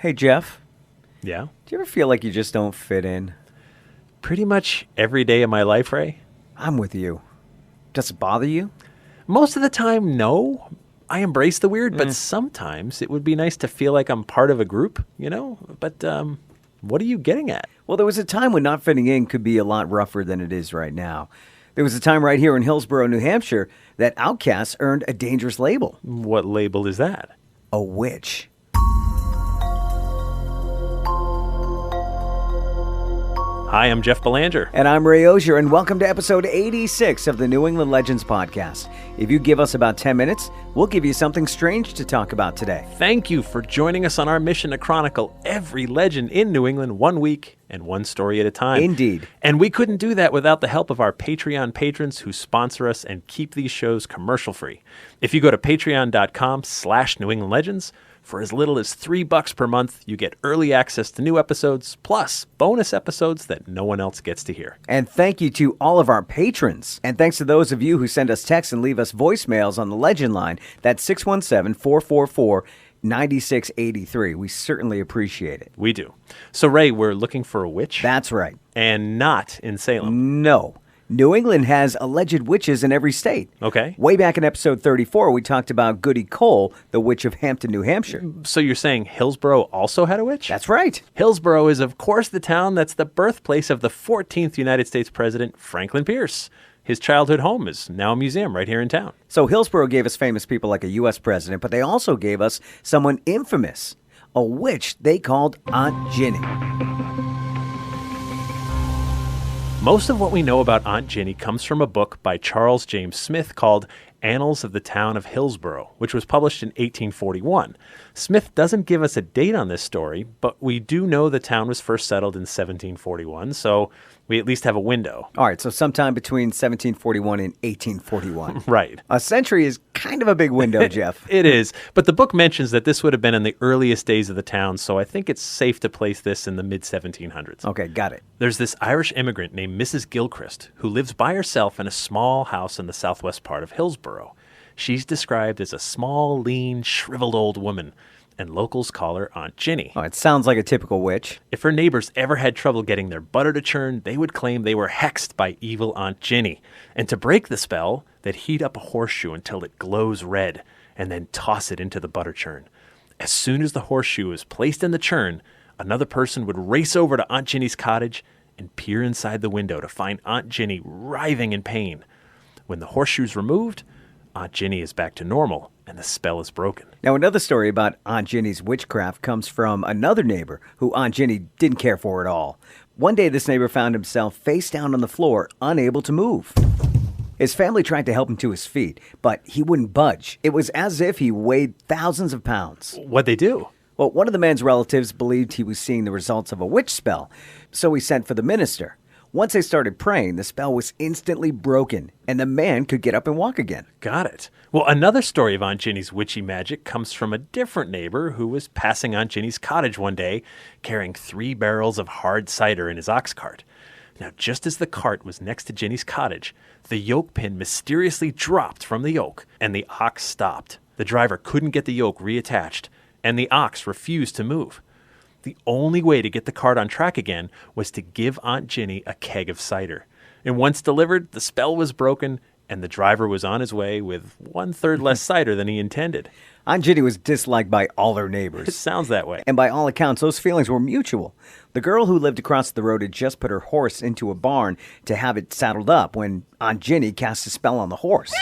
Hey, Jeff, Yeah? do you ever feel like you just don't fit in? Pretty much every day of my life, Ray. I'm with you. Does it bother you? Most of the time, no. I embrace the weird, but sometimes it would be nice to feel like I'm part of a group, you know? But what are you getting at? Well, there was a time when not fitting in could be a lot rougher than it is right now. There was a time right here in Hillsborough, New Hampshire, that outcasts earned a dangerous label. What label is that? A witch. Hi, I'm Jeff Belanger. And I'm Ray Auger, and welcome to episode 86 of the New England Legends podcast. If you give us about 10 minutes, we'll give you something strange to talk about today. Thank you for joining us on our mission to chronicle every legend in New England 1 week and one story at a time. Indeed. And we couldn't do that without the help of our Patreon patrons who sponsor us and keep these shows commercial-free. If you go to patreon.com/New England Legends, for as little as $3 per month, you get early access to new episodes, plus bonus episodes that no one else gets to hear. And thank you to all of our patrons. And thanks to those of you who send us texts and leave us voicemails on the Legend line. That's 617-444-9683. We certainly appreciate it. We do. So, Ray, we're looking for a witch? That's right. And not in Salem. No. New England has alleged witches in every state. Okay. Way back in episode 34, we talked about Goody Cole, the witch of Hampton, New Hampshire. So you're saying Hillsborough also had a witch? That's right. Hillsborough is, of course, the town that's the birthplace of the 14th United States President, Franklin Pierce. His childhood home is now a museum right here in town. So Hillsborough gave us famous people like a U.S. president, but they also gave us someone infamous, a witch they called Aunt Jinny. Most of what we know about Aunt Jinny comes from a book by Charles James Smith called Annals of the Town of Hillsborough, which was published in 1841. Smith doesn't give us a date on this story, but we do know the town was first settled in 1741, so we at least have a window. All right, so sometime between 1741 and 1841. Right. A century is kind of a big window, Jeff. It is, but the book mentions that this would have been in the earliest days of the town, so I think it's safe to place this in the mid-1700s. Okay, got it. There's this Irish immigrant named Mrs. Gilchrist who lives by herself in a small house in the southwest part of Hillsborough. She's described as a small, lean, shriveled old woman, and locals call her Aunt Jinny. Oh, it sounds like a typical witch. If her neighbors ever had trouble getting their butter to churn, they would claim they were hexed by evil Aunt Jinny. And to break the spell, they'd heat up a horseshoe until it glows red, and then toss it into the butter churn. As soon as the horseshoe is placed in the churn, another person would race over to Aunt Jinny's cottage and peer inside the window to find Aunt Jinny writhing in pain. When the horseshoe's removed, Aunt Jinny is back to normal, and the spell is broken. Now, another story about Aunt Jinny's witchcraft comes from another neighbor who Aunt Jinny didn't care for at all. One day, this neighbor found himself face down on the floor, unable to move. His family tried to help him to his feet, but he wouldn't budge. It was as if he weighed thousands of pounds. What'd they do? Well, one of the man's relatives believed he was seeing the results of a witch spell, so he sent for the minister. Once they started praying, the spell was instantly broken, and the man could get up and walk again. Got it. Well, another story of Aunt Jinny's witchy magic comes from a different neighbor who was passing Aunt Jinny's cottage one day, carrying 3 barrels of hard cider in his ox cart. Now, just as the cart was next to Jinny's cottage, the yoke pin mysteriously dropped from the yoke, and the ox stopped. The driver couldn't get the yoke reattached, and the ox refused to move. The only way to get the cart on track again was to give Aunt Jinny a keg of cider. And once delivered, the spell was broken, and the driver was on his way with 1/3 less cider than he intended. Aunt Jinny was disliked by all her It neighbors. sounds that way. And by all accounts, those feelings were mutual. The girl who lived across the road had just put her horse into a barn to have it saddled up when Aunt Jinny cast a spell on the horse.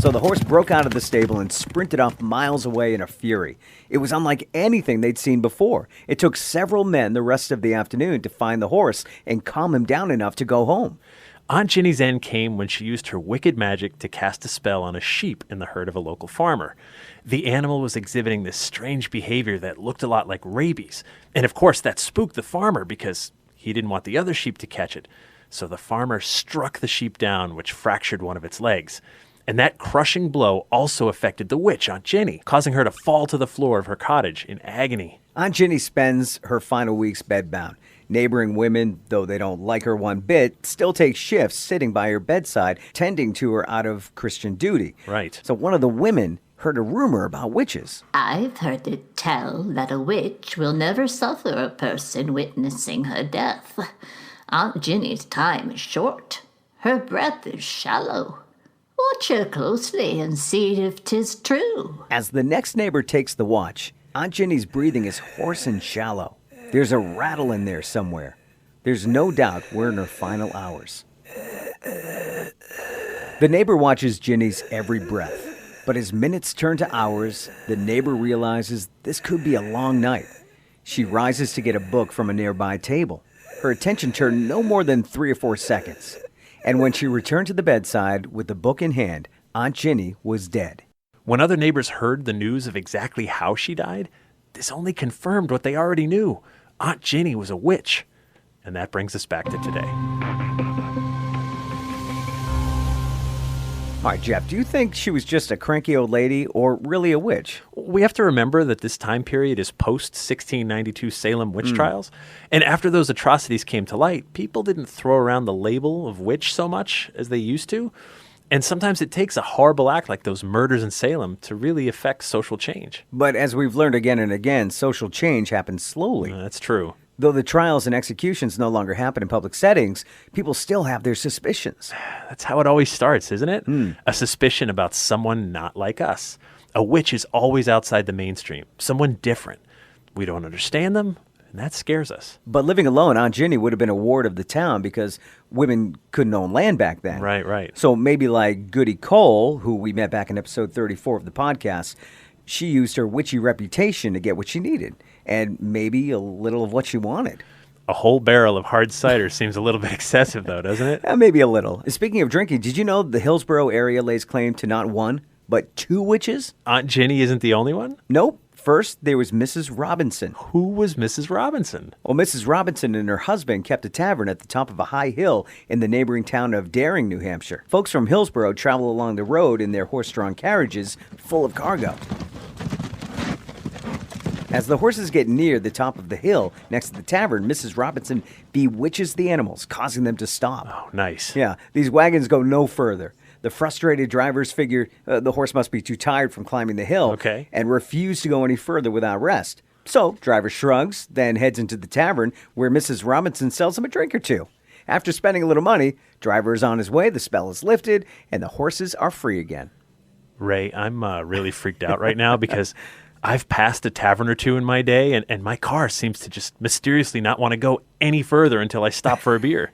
So the horse broke out of the stable and sprinted off miles away in a fury. It was unlike anything they'd seen before. It took several men the rest of the afternoon to find the horse and calm him down enough to go home. Aunt Jinny's end came when she used her wicked magic to cast a spell on a sheep in the herd of a local farmer. The animal was exhibiting this strange behavior that looked a lot like rabies. And of course, that spooked the farmer because he didn't want the other sheep to catch it. So the farmer struck the sheep down, which fractured one of its legs. And that crushing blow also affected the witch, Aunt Jinny, causing her to fall to the floor of her cottage in agony. Aunt Jinny spends her final weeks bedbound. Neighboring women, though they don't like her one bit, still take shifts sitting by her bedside, tending to her out of Christian duty. Right. So one of the women heard a rumor about witches. I've heard it tell that a witch will never suffer a person witnessing her death. Aunt Jinny's time is short. Her breath is shallow. Watch her closely and see if 'tis true. As the next neighbor takes the watch, Aunt Jinny's breathing is hoarse and shallow. There's a rattle in there somewhere. There's no doubt we're in her final hours. The neighbor watches Jinny's every breath. But as minutes turn to hours, the neighbor realizes this could be a long night. She rises to get a book from a nearby table. Her attention turned no more than 3 or 4 seconds. And when she returned to the bedside with the book in hand, Aunt Jinny was dead. When other neighbors heard the news of exactly how she died, this only confirmed what they already knew. Aunt Jinny was a witch. And that brings us back to today. All right, Jeff, do you think she was just a cranky old lady or really a witch? We have to remember that this time period is post-1692 Salem witch trials. And after those atrocities came to light, people didn't throw around the label of witch so much as they used to. And sometimes it takes a horrible act like those murders in Salem to really affect social change. But as we've learned again and again, social change happens slowly. That's true. Though the trials and executions no longer happen in public settings, people still have their suspicions. That's how it always starts, isn't it? A suspicion about someone not like us. A witch is always outside the mainstream, someone different. We don't understand them, and that scares us. But living alone, Aunt Jinny would have been a ward of the town because women couldn't own land back then. Right. So maybe like Goody Cole, who we met back in episode 34 of the podcast, she used her witchy reputation to get what she needed, and maybe a little of what she wanted. A whole barrel of hard cider seems a little bit excessive, though, doesn't it? Maybe a little. Speaking of drinking, did you know the Hillsborough area lays claim to not 1, but 2 witches? Aunt Jinny isn't the only one? Nope. First, there was Mrs. Robinson. Who was Mrs. Robinson? Well, Mrs. Robinson and her husband kept a tavern at the top of a high hill in the neighboring town of Daring, New Hampshire. Folks from Hillsborough travel along the road in their horse-drawn carriages full of cargo. As the horses get near the top of the hill next to the tavern, Mrs. Robinson bewitches the animals, causing them to stop. Oh, nice. Yeah, these wagons go no further. The frustrated drivers figure the horse must be too tired from climbing the hill and refuse to go any further without rest. So, driver shrugs, then heads into the tavern where Mrs. Robinson sells him a drink or two. After spending a little money, driver is on his way, the spell is lifted, and the horses are free again. Ray, I'm really freaked out right now because I've passed a tavern or two in my day, and my car seems to just mysteriously not want to go any further until I stop for a beer.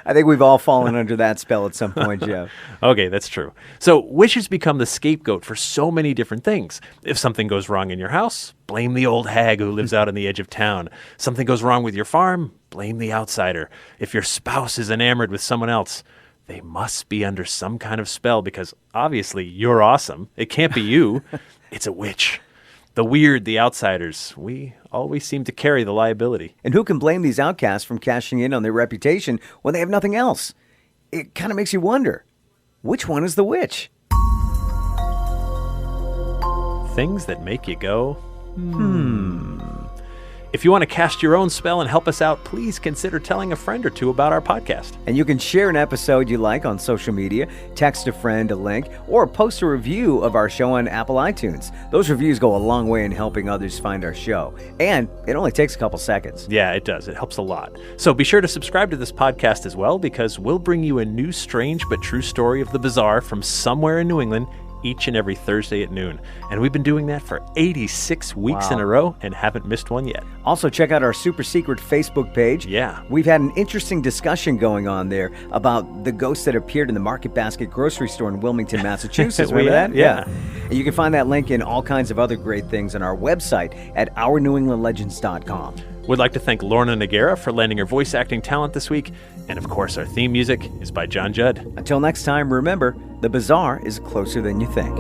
I think we've all fallen under that spell at some point, Jeff. Okay, that's true. So witches become the scapegoat for so many different things. If something goes wrong in your house, blame the old hag who lives out on the edge of town. Something goes wrong with your farm, blame the outsider. If your spouse is enamored with someone else, they must be under some kind of spell because obviously you're awesome. It can't be you. It's a witch. The weird, the outsiders, we always seem to carry the liability. And who can blame these outcasts from cashing in on their reputation when they have nothing else? It kind of makes you wonder, which one is the witch? Things that make you go, If you want to cast your own spell and help us out, please consider telling a friend or two about our podcast. And you can share an episode you like on social media, text a friend a link, or post a review of our show on Apple iTunes. Those reviews go a long way in helping others find our show. And it only takes a couple seconds. Yeah, it does. It helps a lot. So be sure to subscribe to this podcast as well, because we'll bring you a new strange but true story of the bizarre from somewhere in New England each and every Thursday at noon. And we've been doing that for 86 weeks in a row and haven't missed one yet. Also, check out our super secret Facebook page. Yeah. We've had an interesting discussion going on there about the ghost that appeared in the Market Basket grocery store in Wilmington, Massachusetts. Remember that? Yeah. And you can find that link and all kinds of other great things on our website at ournewenglandlegends.com. We'd like to thank Lorna Nagara for lending her voice acting talent this week. And of course, our theme music is by John Judd. Until next time, remember, the bizarre is closer than you think.